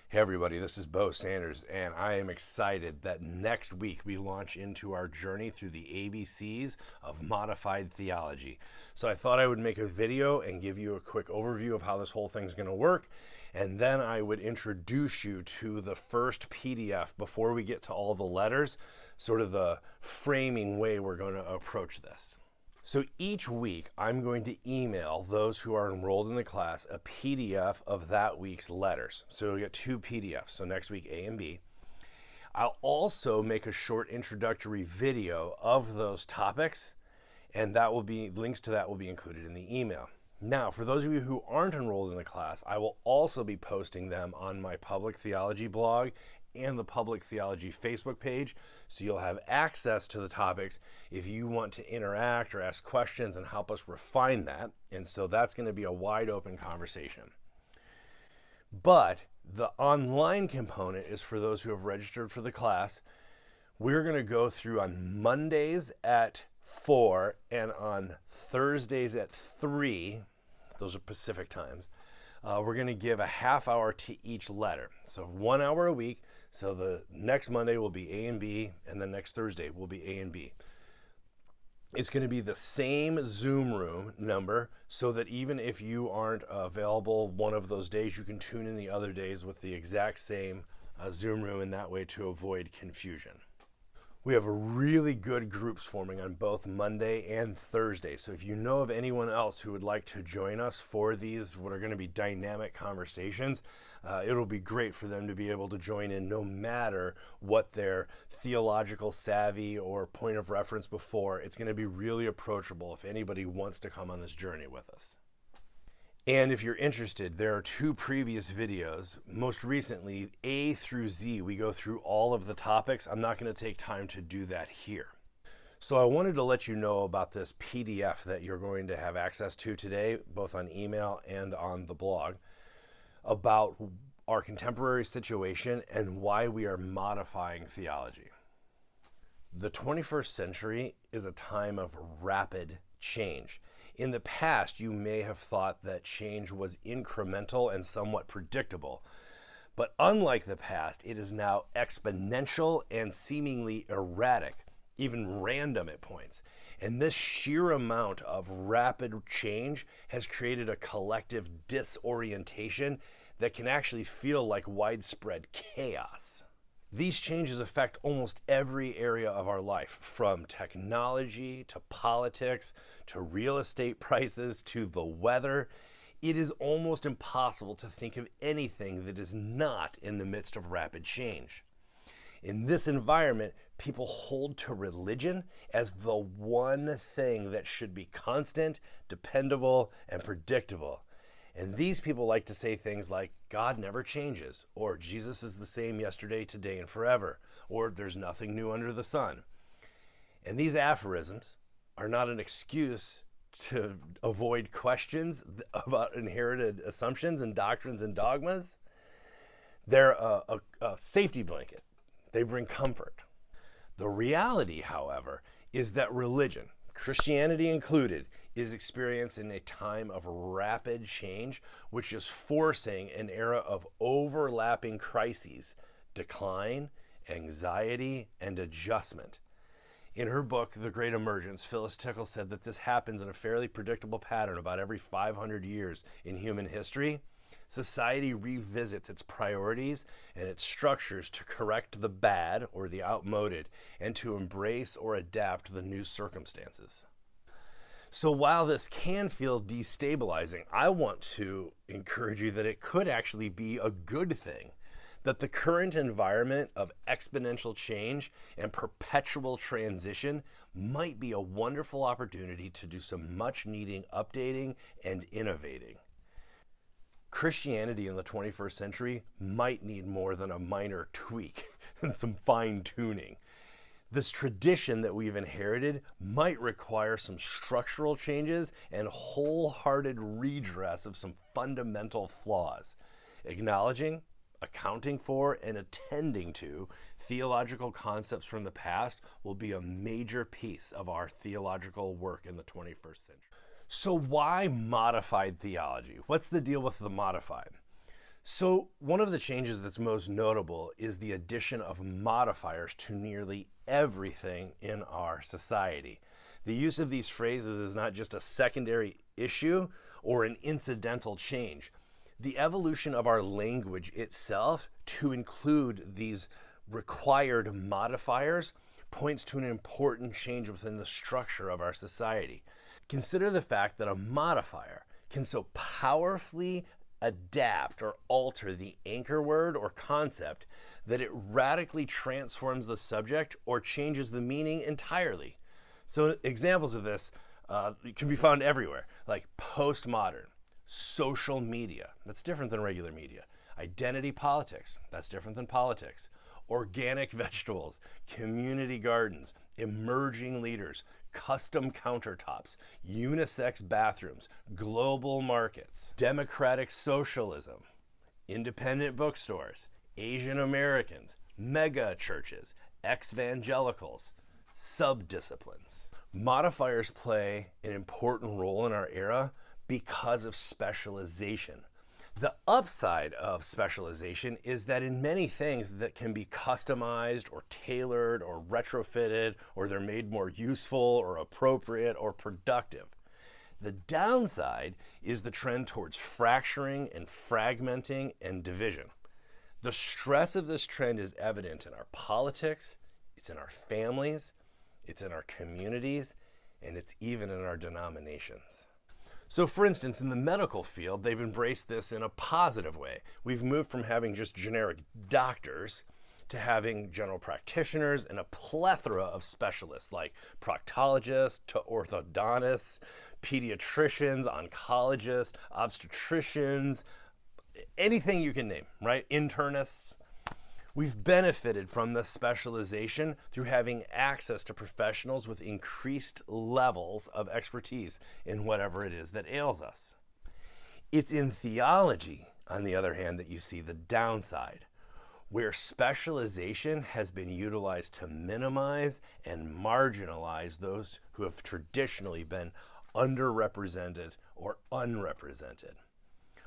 Hey everybody, this is Bo Sanders, and I am excited that next week we launch into our journey through the ABCs of modified theology. So I thought I would make a video and give you a quick overview of how this whole thing's going to work, and then I would introduce you to the first PDF before we get to all the letters, sort of the framing way we're going to approach this. So each week, I'm going to email those who are enrolled in the class a PDF of that week's letters. So you'll get two PDFs, so next week A and B. I'll also make a short introductory video of those topics, and links to that will be included in the email. Now, for those of you who aren't enrolled in the class, I will also be posting them on my public theology blog and the Public Theology Facebook page, so you'll have access to the topics if you want to interact or ask questions and help us refine that. And so that's going to be a wide open conversation. But the online component is for those who have registered for the class. We're going to go through on Mondays at 4 and on Thursdays at 3. Those are Pacific times. We're going to give a half hour to each letter. So 1 hour a week. So the next Monday will be A and B, and the next Thursday will be A and B. It's going to be the same Zoom room number, so that even if you aren't available one of those days, you can tune in the other days with the exact same Zoom room, in that way to avoid confusion. We have really good groups forming on both Monday and Thursday. So if you know of anyone else who would like to join us for these, what are going to be dynamic conversations, it'll be great for them to be able to join in no matter what their theological savvy or point of reference before. It's going to be really approachable if anybody wants to come on this journey with us. And if you're interested, there are two previous videos. Most recently, A through Z, we go through all of the topics. I'm not going to take time to do that here. So I wanted to let you know about this PDF that you're going to have access to today, both on email and on the blog, about our contemporary situation and why we are modifying theology. The 21st century is a time of rapid change. In the past, you may have thought that change was incremental and somewhat predictable. But unlike the past, it is now exponential and seemingly erratic, even random at points. And this sheer amount of rapid change has created a collective disorientation that can actually feel like widespread chaos. These changes affect almost every area of our life, from technology to politics to real estate prices to the weather. It is almost impossible to think of anything that is not in the midst of rapid change. In this environment, people hold to religion as the one thing that should be constant, dependable, and predictable. And these people like to say things like, God never changes, or Jesus is the same yesterday, today, and forever, or there's nothing new under the sun. And these aphorisms are not an excuse to avoid questions about inherited assumptions and doctrines and dogmas. They're a safety blanket. They bring comfort. The reality, however, is that religion, Christianity included, is experiencing a time of rapid change, which is forcing an era of overlapping crises, decline, anxiety, and adjustment. In her book, The Great Emergence, Phyllis Tickle said that this happens in a fairly predictable pattern about every 500 years in human history. Society revisits its priorities and its structures to correct the bad or the outmoded and to embrace or adapt the new circumstances. So while this can feel destabilizing, I want to encourage you that it could actually be a good thing, that the current environment of exponential change and perpetual transition might be a wonderful opportunity to do some much needed updating and innovating. Christianity in the 21st century might need more than a minor tweak and some fine tuning. This tradition that we've inherited might require some structural changes and wholehearted redress of some fundamental flaws. Acknowledging, accounting for, and attending to theological concepts from the past will be a major piece of our theological work in the 21st century. So why modified theology? What's the deal with the modified? So one of the changes that's most notable is the addition of modifiers to nearly everything in our society. The use of these phrases is not just a secondary issue or an incidental change. The evolution of our language itself to include these required modifiers points to an important change within the structure of our society. Consider the fact that a modifier can so powerfully adapt or alter the anchor word or concept that it radically transforms the subject or changes the meaning entirely. So examples of this can be found everywhere, like postmodern, social media, that's different than regular media, identity politics, that's different than politics, organic vegetables, community gardens, emerging leaders, custom countertops, unisex bathrooms, global markets, democratic socialism, independent bookstores, Asian Americans, mega churches, ex-evangelicals, subdisciplines. Modifiers play an important role in our era because of specialization. The upside of specialization is that in many things that can be customized or tailored or retrofitted, or they're made more useful or appropriate or productive. The downside is the trend towards fracturing and fragmenting and division. The stress of this trend is evident in our politics, it's in our families, it's in our communities, and it's even in our denominations. So for instance, in the medical field, they've embraced this in a positive way. We've moved from having just generic doctors to having general practitioners and a plethora of specialists like proctologists to orthodontists, pediatricians, oncologists, obstetricians, anything you can name, right? Internists. We've benefited from this specialization through having access to professionals with increased levels of expertise in whatever it is that ails us. It's in theology, on the other hand, that you see the downside, where specialization has been utilized to minimize and marginalize those who have traditionally been underrepresented or unrepresented.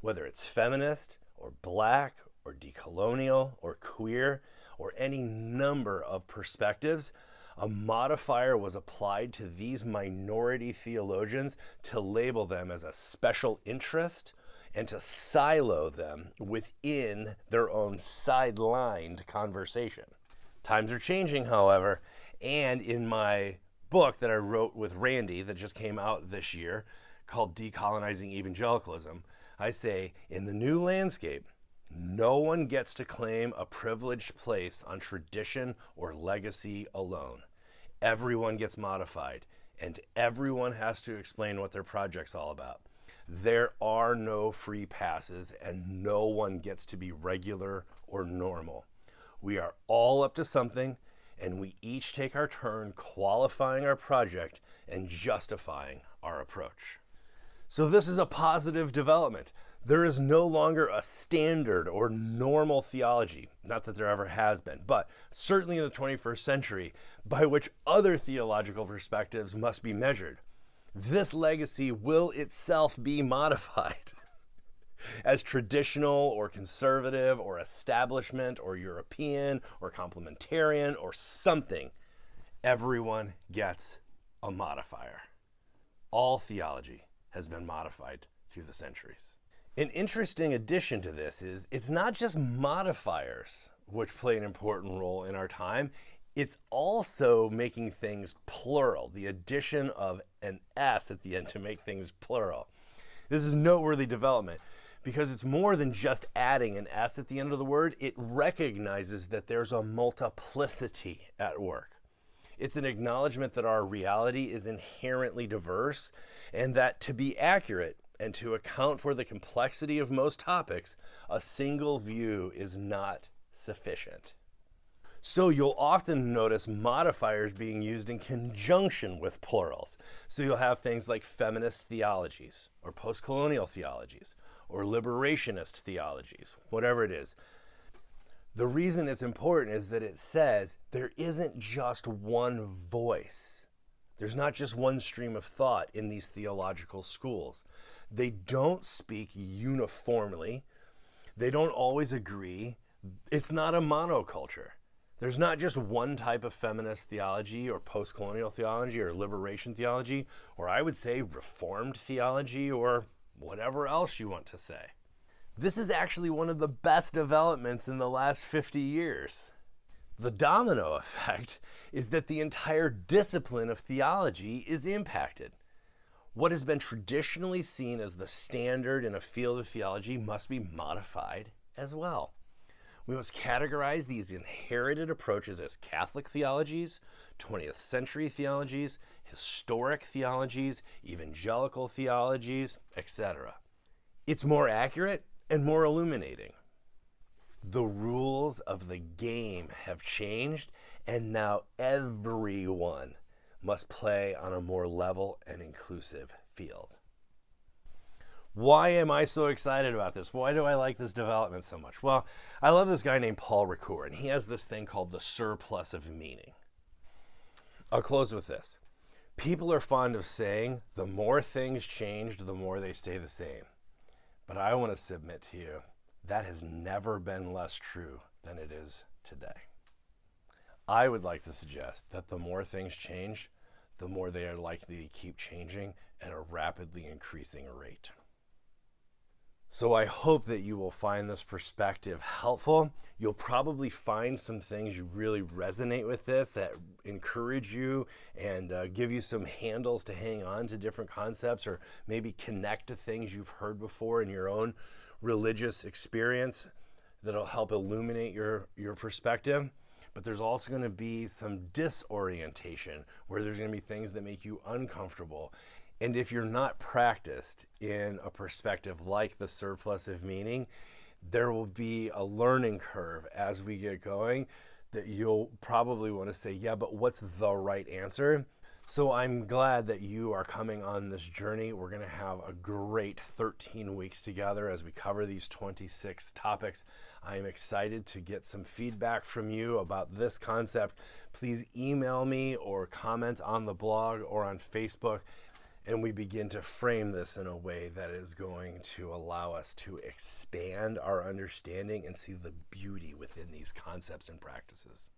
Whether it's feminist or black or decolonial or queer or any number of perspectives, a modifier was applied to these minority theologians to label them as a special interest and to silo them within their own sidelined conversation. Times are changing, however, and in my book that I wrote with Randy that just came out this year called Decolonizing Evangelicalism, I say, in the new landscape, no one gets to claim a privileged place on tradition or legacy alone. Everyone gets modified, and everyone has to explain what their project's all about. There are no free passes, and no one gets to be regular or normal. We are all up to something, and we each take our turn qualifying our project and justifying our approach. So this is a positive development. There is no longer a standard or normal theology, not that there ever has been, but certainly in the 21st century, by which other theological perspectives must be measured. This legacy will itself be modified as traditional or conservative or establishment or European or complementarian or something. Everyone gets a modifier. All theology has been modified through the centuries. An interesting addition to this is it's not just modifiers which play an important role in our time, it's also making things plural, the addition of an S at the end to make things plural. This is noteworthy development because it's more than just adding an S at the end of the word, it recognizes that there's a multiplicity at work. It's an acknowledgement that our reality is inherently diverse and that to be accurate and to account for the complexity of most topics, a single view is not sufficient. So you'll often notice modifiers being used in conjunction with plurals. So you'll have things like feminist theologies or post-colonial theologies or liberationist theologies, whatever it is. The reason it's important is that it says there isn't just one voice. There's not just one stream of thought in these theological schools. They don't speak uniformly. They don't always agree. It's not a monoculture. There's not just one type of feminist theology or post-colonial theology or liberation theology, or I would say reformed theology or whatever else you want to say. This is actually one of the best developments in the last 50 years. The domino effect is that the entire discipline of theology is impacted. What has been traditionally seen as the standard in a field of theology must be modified as well. We must categorize these inherited approaches as Catholic theologies, 20th century theologies, historic theologies, evangelical theologies, etc. It's more accurate and more illuminating. The rules of the game have changed, and now everyone must play on a more level and inclusive field. Why am I so excited about this? Why do I like this development so much? Well, I love this guy named Paul Ricoeur, and he has this thing called the surplus of meaning. I'll close with this. People are fond of saying the more things change, the more they stay the same. But I want to submit to you, that has never been less true than it is today. I would like to suggest that the more things change, the more they are likely to keep changing at a rapidly increasing rate. So I hope that you will find this perspective helpful. You'll probably find some things you really resonate with this, that encourage you and give you some handles to hang on to different concepts, or maybe connect to things you've heard before in your own religious experience that'll help illuminate your perspective. But there's also going to be some disorientation where there's going to be things that make you uncomfortable. And if you're not practiced in a perspective like the surplus of meaning, there will be a learning curve as we get going that you'll probably want to say, yeah, but what's the right answer? So I'm glad that you are coming on this journey. We're going to have a great 13 weeks together as we cover these 26 topics. I am excited to get some feedback from you about this concept. Please email me or comment on the blog or on Facebook, and we begin to frame this in a way that is going to allow us to expand our understanding and see the beauty within these concepts and practices.